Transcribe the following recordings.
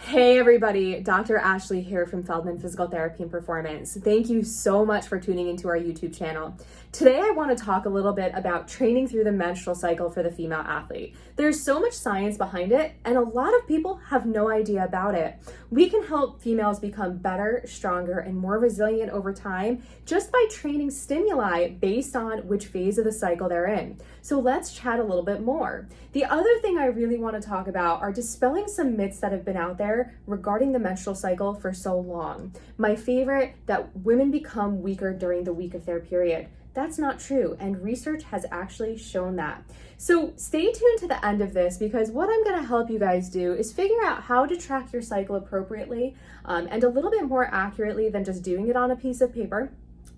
Hey everybody, Dr. Ashley here from Feldman Physical Therapy and Performance. Thank you so much for tuning into our YouTube channel. Today I want to talk a little bit about training through the menstrual cycle for the female athlete. There's so much science behind it and a lot of people have no idea about it. We can help females become better, stronger, and more resilient over time just by training stimuli based on which phase of the cycle they're in. So let's chat a little bit more. The other thing I really want to talk about are dispelling some myths that have been out there regarding the menstrual cycle for so long. My favorite, that women become weaker during the week of their period. That's not true, and research has actually shown that. So stay tuned to the end of this because what I'm going to help you guys do is figure out how to track your cycle appropriately and a little bit more accurately than just doing it on a piece of paper.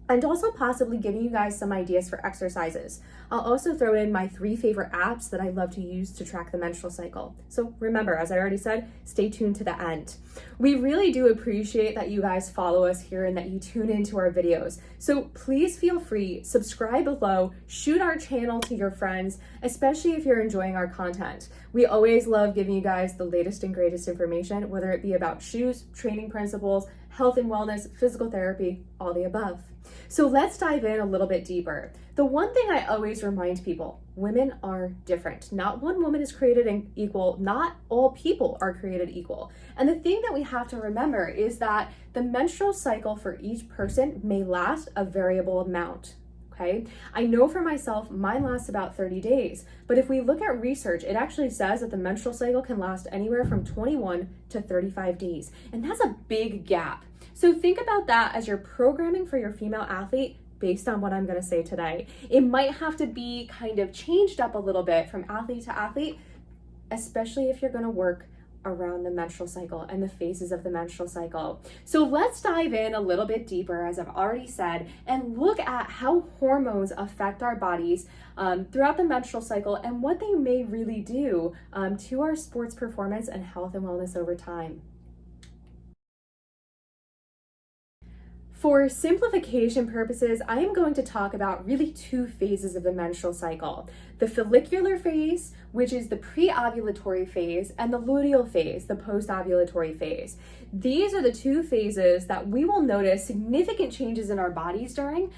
And also possibly giving you guys some ideas for exercises. I'll also throw in my 3 favorite apps that I love to use to track the menstrual cycle. So remember, as I already said, stay tuned to the end. We really do appreciate that you guys follow us here and that you tune into our videos. So please feel free, subscribe below, shoot our channel to your friends, especially if you're enjoying our content. We always love giving you guys the latest and greatest information, whether it be about shoes, training principles, health and wellness, physical therapy, all the above. So let's dive in a little bit deeper. The one thing I always remind people, women are different. Not one woman is created equal. Not all people are created equal. And the thing that we have to remember is that the menstrual cycle for each person may last a variable amount. Okay, I know for myself, mine lasts about 30 days, but if we look at research, it actually says that the menstrual cycle can last anywhere from 21 to 35 days, and that's a big gap. So think about that as you're programming for your female athlete based on what I'm going to say today. It might have to be kind of changed up a little bit from athlete to athlete, especially if you're going to work around the menstrual cycle and the phases of the menstrual cycle. So let's dive in a little bit deeper, as I've already said, and look at how hormones affect our bodies throughout the menstrual cycle and what they may really do to our sports performance and health and wellness over time. For simplification purposes, I am going to talk about really 2 phases of the menstrual cycle. The follicular phase, which is the pre-ovulatory phase, and the luteal phase, the post-ovulatory phase. These are the 2 phases that we will notice significant changes in our bodies during.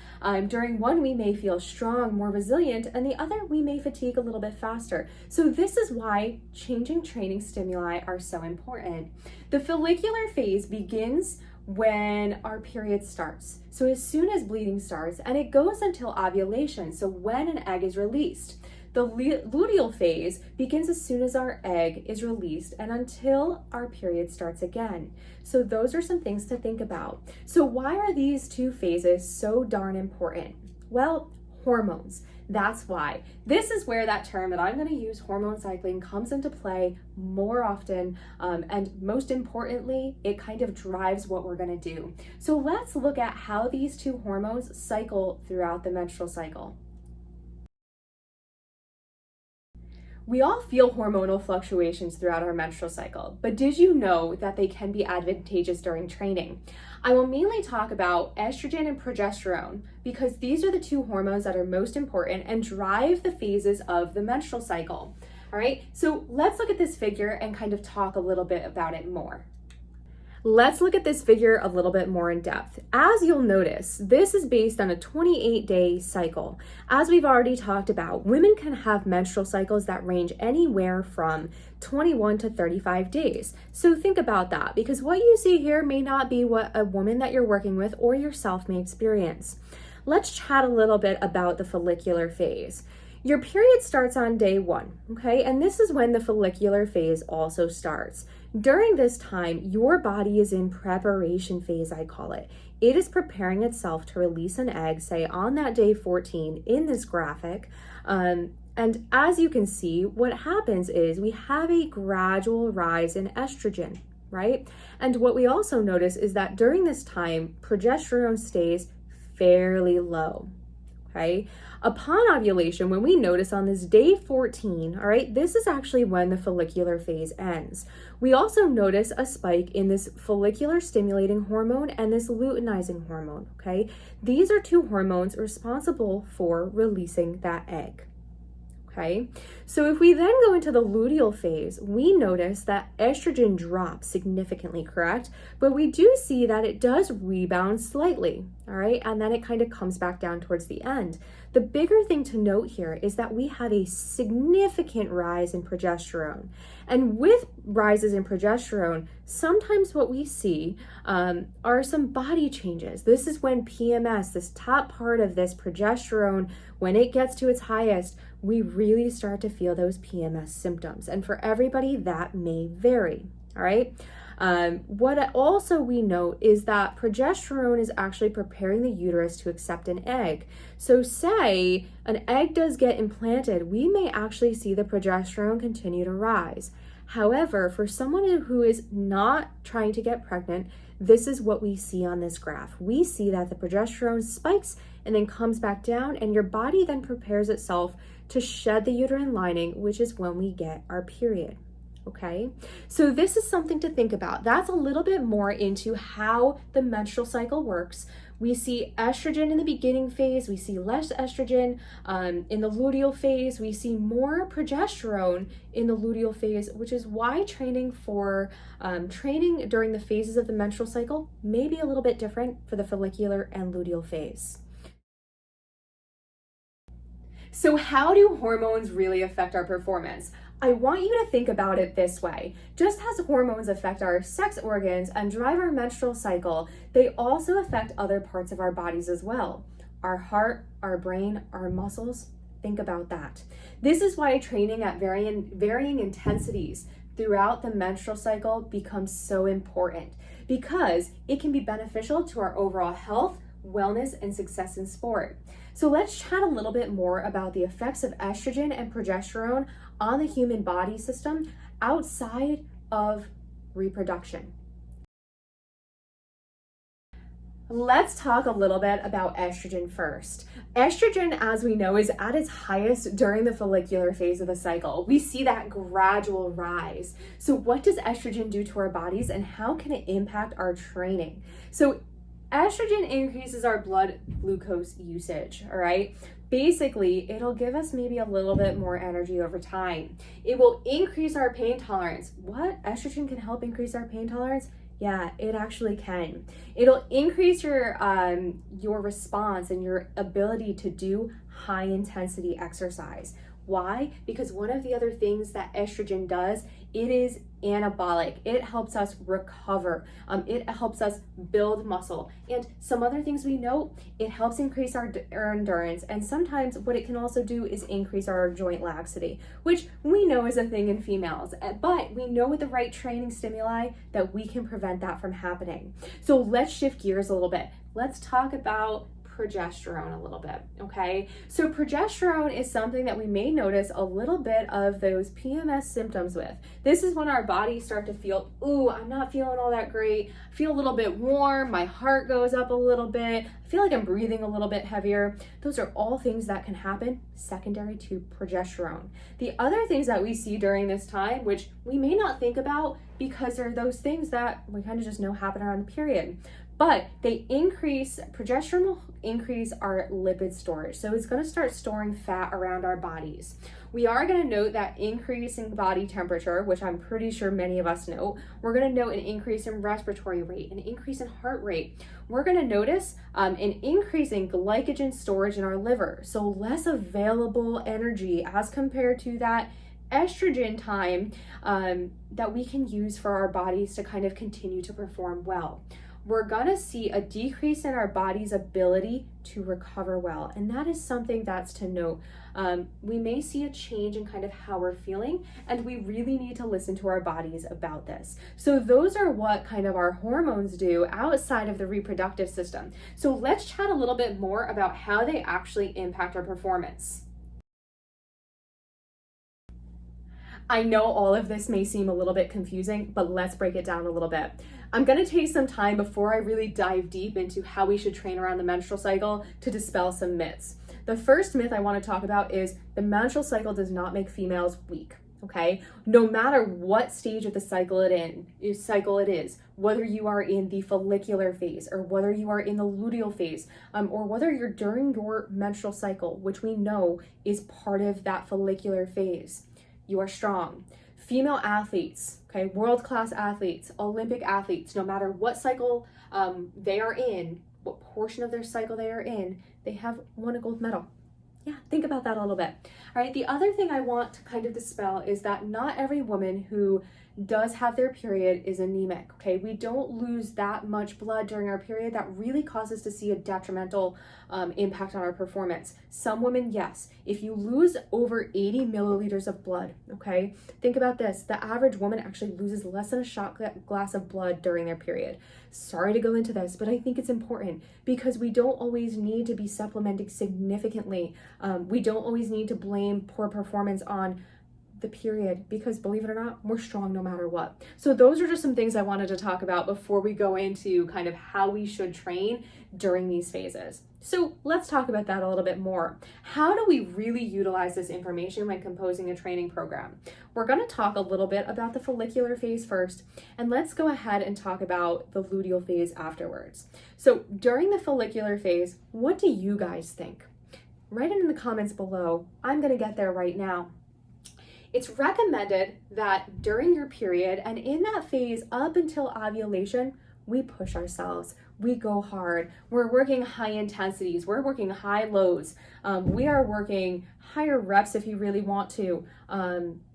During one, we may feel strong, more resilient, and the other, we may fatigue a little bit faster. So this is why changing training stimuli are so important. The follicular phase begins when our period starts. So as soon as bleeding starts, and it goes until ovulation, so when an egg is released. The luteal phase begins as soon as our egg is released and until our period starts again. So those are some things to think about. So why are these 2 phases so darn important? Well, hormones. That's why. This is where that term that I'm going to use, hormone cycling, comes into play more often. And most importantly, it kind of drives what we're going to do. So let's look at how these 2 hormones cycle throughout the menstrual cycle. We all feel hormonal fluctuations throughout our menstrual cycle, but did you know that they can be advantageous during training? I will mainly talk about estrogen and progesterone because these are the 2 hormones that are most important and drive the phases of the menstrual cycle. All right, so let's look at this figure and kind of talk a little bit about it more. Let's look at this figure a little bit more in depth. As you'll notice, this is based on a 28-day cycle. As we've already talked about, women can have menstrual cycles that range anywhere from 21 to 35 days. So think about that, because what you see here may not be what a woman that you're working with or yourself may experience. Let's chat a little bit about the follicular phase. Your period starts on day 1, okay? And this is when the follicular phase also starts. During this time, your body is in preparation phase, I call it. It is preparing itself to release an egg, say on that day 14 in this graphic. And as you can see, what happens is we have a gradual rise in estrogen, right? And what we also notice is that during this time, progesterone stays fairly low. Okay. Upon ovulation, when we notice on this day 14, all right, this is actually when the follicular phase ends. We also notice a spike in this follicular stimulating hormone and this luteinizing hormone, okay? These are 2 hormones responsible for releasing that egg, Okay, so if we then go into the luteal phase, we notice that estrogen drops significantly, correct? But we do see that it does rebound slightly, all right? And then it kind of comes back down towards the end. The bigger thing to note here is that we have a significant rise in progesterone. And with rises in progesterone, sometimes what we see are some body changes. This is when PMS, this top part of this progesterone, when it gets to its highest, we really start to feel those PMS symptoms. And for everybody, that may vary, all right? What also we note is that progesterone is actually preparing the uterus to accept an egg. So say an egg does get implanted, we may actually see the progesterone continue to rise. However, for someone who is not trying to get pregnant, this is what we see on this graph. We see that the progesterone spikes and then comes back down, and your body then prepares itself to shed the uterine lining, which is when we get our period. Okay, so this is something to think about. That's a little bit more into how the menstrual cycle works. We see estrogen in the beginning phase, we see less estrogen in the luteal phase, we see more progesterone in the luteal phase, which is why training during the phases of the menstrual cycle may be a little bit different for the follicular and luteal phase. So how do hormones really affect our performance? I want you to think about it this way. Just as hormones affect our sex organs and drive our menstrual cycle, they also affect other parts of our bodies as well. Our heart, our brain, our muscles. Think about that. This is why training at varying intensities throughout the menstrual cycle becomes so important, because it can be beneficial to our overall health, wellness, and success in sport. So let's chat a little bit more about the effects of estrogen and progesterone on the human body system outside of reproduction. Let's talk a little bit about estrogen first. Estrogen, as we know, is at its highest during the follicular phase of the cycle. We see that gradual rise. So what does estrogen do to our bodies, and how can it impact our training? So estrogen increases our blood glucose usage, all right? Basically, it'll give us maybe a little bit more energy over time. It will increase our pain tolerance. What? Estrogen can help increase our pain tolerance? Yeah, it actually can. It'll increase your response and your ability to do high intensity exercise. Why? Because one of the other things that estrogen does, it is anabolic. It helps us recover. It helps us build muscle. And some other things we know, it helps increase our endurance. And sometimes what it can also do is increase our joint laxity, which we know is a thing in females. But we know with the right training stimuli that we can prevent that from happening. So let's shift gears a little bit. Let's talk about progesterone a little bit, okay? So progesterone is something that we may notice a little bit of those PMS symptoms with. This is when our bodies start to feel, ooh, I'm not feeling all that great. I feel a little bit warm, my heart goes up a little bit, I feel like I'm breathing a little bit heavier. Those are all things that can happen secondary to progesterone. The other things that we see during this time, which we may not think about because they're those things that we kind of just know happen around the period, but progesterone will increase our lipid storage. So it's going to start storing fat around our bodies. We are going to note that increase in body temperature, which I'm pretty sure many of us know. We're going to note an increase in respiratory rate, an increase in heart rate. We're going to notice an increase in glycogen storage in our liver. So less available energy as compared to that estrogen time that we can use for our bodies to kind of continue to perform well. We're gonna see a decrease in our body's ability to recover well. And that is something that's to note. We may see a change in kind of how we're feeling, and we really need to listen to our bodies about this. So those are what kind of our hormones do outside of the reproductive system. So let's chat a little bit more about how they actually impact our performance. I know all of this may seem a little bit confusing, but let's break it down a little bit. I'm going to take some time before I really dive deep into how we should train around the menstrual cycle to dispel some myths. The first myth I want to talk about is the menstrual cycle does not make females weak. Okay, no matter what stage of the cycle it is, whether you are in the follicular phase or whether you are in the luteal phase, or whether you're during your menstrual cycle, which we know is part of that follicular phase, you are strong. Female athletes, okay, world-class athletes, Olympic athletes, no matter what cycle they are in, what portion of their cycle they are in, they have won a gold medal. Yeah, think about that a little bit. All right, the other thing I want to kind of dispel is that not every woman who does have their period is anemic, okay? We don't lose that much blood during our period. That really causes to see a detrimental impact on our performance. Some women, yes. If you lose over 80 milliliters of blood, okay? Think about this. The average woman actually loses less than a shot glass of blood during their period. Sorry to go into this, but I think it's important because we don't always need to be supplementing significantly. We don't always need to blame poor performance on the period because, believe it or not, we're strong no matter what. So those are just some things I wanted to talk about before we go into kind of how we should train during these phases. So let's talk about that a little bit more. How do we really utilize this information when composing a training program? We're going to talk a little bit about the follicular phase first, and let's go ahead and talk about the luteal phase afterwards. So during the follicular phase, what do you guys think? Write it in the comments below. I'm going to get there right now. It's recommended that during your period and in that phase up until ovulation, we push ourselves. We go hard. We're working high intensities. We're working high lows. We are working higher reps if you really want to.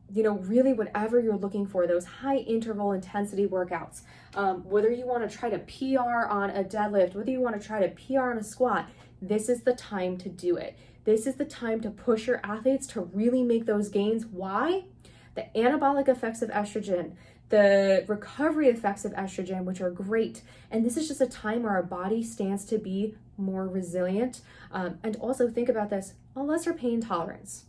Really whatever you're looking for, those high interval intensity workouts. Whether you want to try to PR on a deadlift, whether you want to try to PR on a squat, this is the time to do it. This is the time to push your athletes to really make those gains. Why? The anabolic effects of estrogen, the recovery effects of estrogen, which are great. And this is just a time where our body stands to be more resilient. And also think about this, a lesser pain tolerance.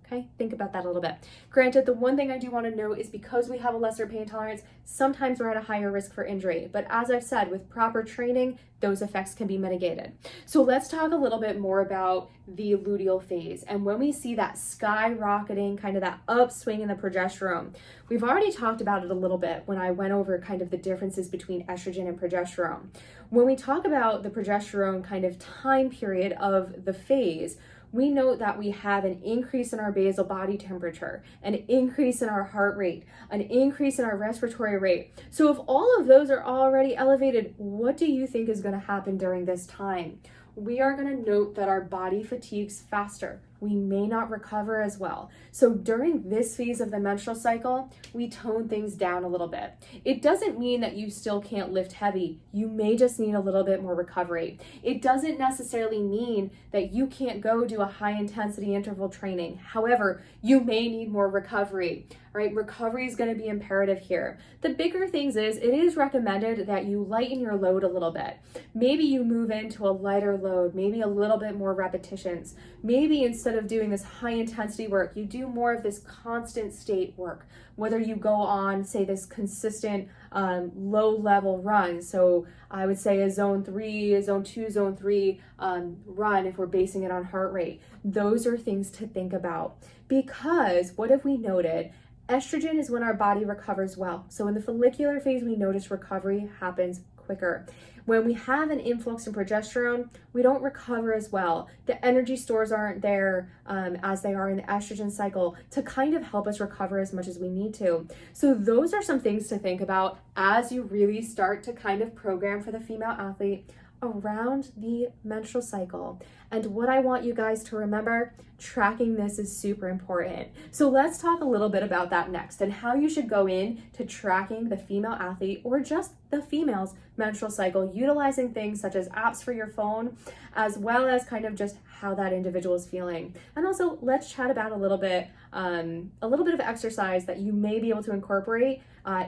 Okay, think about that a little bit. Granted, the one thing I do want to note is because we have a lesser pain tolerance, sometimes we're at a higher risk for injury. But as I've said, with proper training, those effects can be mitigated. So let's talk a little bit more about the luteal phase. And when we see that skyrocketing, kind of that upswing in the progesterone, we've already talked about it a little bit when I went over kind of the differences between estrogen and progesterone. When we talk about the progesterone kind of time period of the phase, we note that we have an increase in our basal body temperature, an increase in our heart rate, an increase in our respiratory rate. So if all of those are already elevated, what do you think is going to happen during this time? We are going to note that our body fatigues faster. We may not recover as well. So during this phase of the menstrual cycle, we tone things down a little bit. It doesn't mean that you still can't lift heavy. You may just need a little bit more recovery. It doesn't necessarily mean that you can't go do a high intensity interval training. However, you may need more recovery. Right? Recovery is going to be imperative here. The bigger things is it is recommended that you lighten your load a little bit. Maybe you move into a lighter load, maybe a little bit more repetitions. Maybe instead of doing this high intensity work, you do more of this constant state work. Whether you go on, say, this consistent low level run. So I would say a zone 3, a zone 2, zone 3 run if we're basing it on heart rate. Those are things to think about because what have we noted? Estrogen is when our body recovers well. So in the follicular phase, we notice recovery happens quicker. When we have an influx in progesterone, we don't recover as well. The energy stores aren't there as they are in the estrogen cycle to kind of help us recover as much as we need to. So those are some things to think about as you really start to kind of program for the female athlete around the menstrual cycle. And what I want you guys to remember, tracking this is super important. So let's talk a little bit about that next and how you should go in to tracking the female athlete or just the female's menstrual cycle, utilizing things such as apps for your phone, as well as kind of just how that individual is feeling. And also let's chat about a little bit of exercise that you may be able to incorporate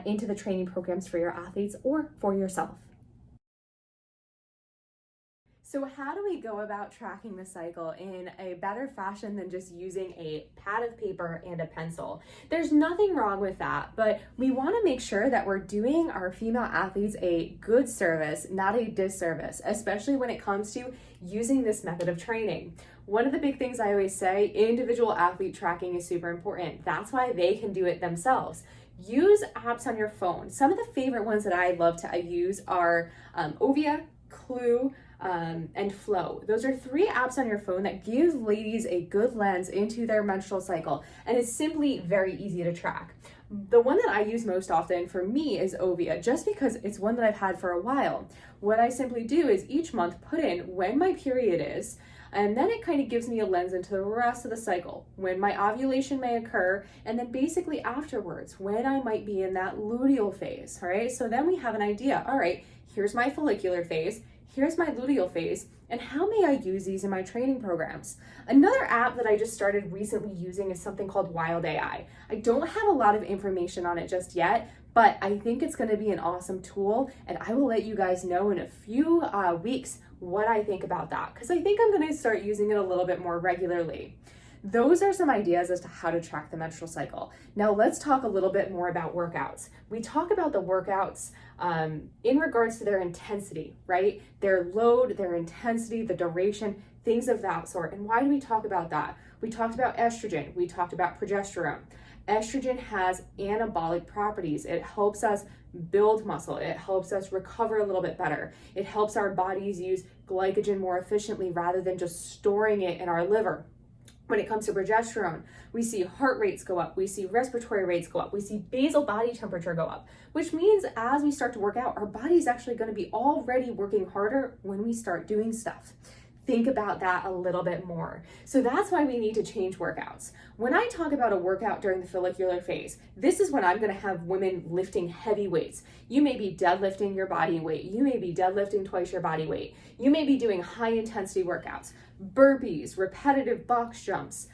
into the training programs for your athletes or for yourself. So how do we go about tracking the cycle in a better fashion than just using a pad of paper and a pencil? There's nothing wrong with that, but we want to make sure that we're doing our female athletes a good service, not a disservice, especially when it comes to using this method of training. One of the big things I always say, individual athlete tracking is super important. That's why they can do it themselves. Use apps on your phone. Some of the favorite ones that I love to use are Ovia, Clue, and Flow. Those are 3 apps on your phone that give ladies a good lens into their menstrual cycle, and it's simply very easy to track. The one that I use most often for me is Ovia, just because it's one that I've had for a while. What I simply do is each month put in when my period is, and then it kind of gives me a lens into the rest of the cycle, when my ovulation may occur, and then basically afterwards, when I might be in that luteal phase, all right? So then we have an idea, all right, here's my follicular phase, here's my luteal phase, and how may I use these in my training programs? Another app that I just started recently using is something called Wild AI. I don't have a lot of information on it just yet, but I think it's going to be an awesome tool, and I will let you guys know in a few weeks what I think about that, because I think I'm going to start using it a little bit more regularly. Those are some ideas as to how to track the menstrual cycle. Now let's talk a little bit more about workouts. We talk about the workouts in regards to their intensity, right? Their load, their intensity, the duration, things of that sort. And why do we talk about that? We talked about estrogen, we talked about progesterone. Estrogen has anabolic properties. It helps us build muscle. It helps us recover a little bit better. It helps our bodies use glycogen more efficiently rather than just storing it in our liver. When it comes to progesterone, we see heart rates go up, we see respiratory rates go up, we see basal body temperature go up, which means as we start to work out, our body's actually going to be already working harder when we start doing stuff. Think about that a little bit more. So that's why we need to change workouts. When I talk about a workout during the follicular phase, this is when I'm going to have women lifting heavy weights. You may be deadlifting your body weight. You may be deadlifting twice your body weight. You may be doing high intensity workouts, burpees, repetitive box jumps,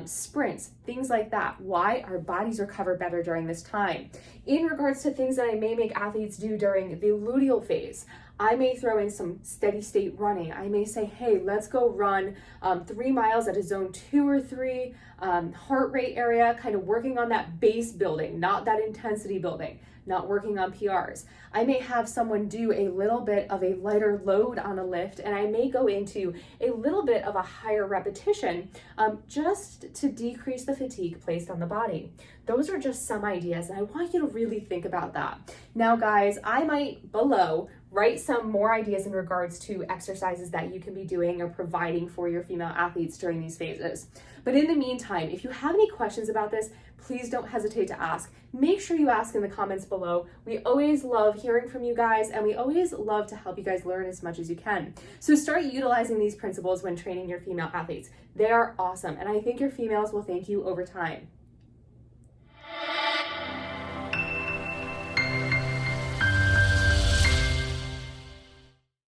sprints, things like that. Why? Our bodies recover better during this time. In regards to things that I may make athletes do during the luteal phase, I may throw in some steady state running. I may say, hey, let's go run 3 miles at a zone 2 or 3 heart rate area, kind of working on that base building, not that intensity building, not working on PRs. I may have someone do a little bit of a lighter load on a lift, and I may go into a little bit of a higher repetition just to decrease the fatigue placed on the body. Those are just some ideas, and I want you to really think about that. Now, guys, I might below write some more ideas in regards to exercises that you can be doing or providing for your female athletes during these phases. But in the meantime, if you have any questions about this, please don't hesitate to ask. Make sure you ask in the comments below. We always love hearing from you guys, and we always love to help you guys learn as much as you can. So start utilizing these principles when training your female athletes. They are awesome, and I think your females will thank you over time.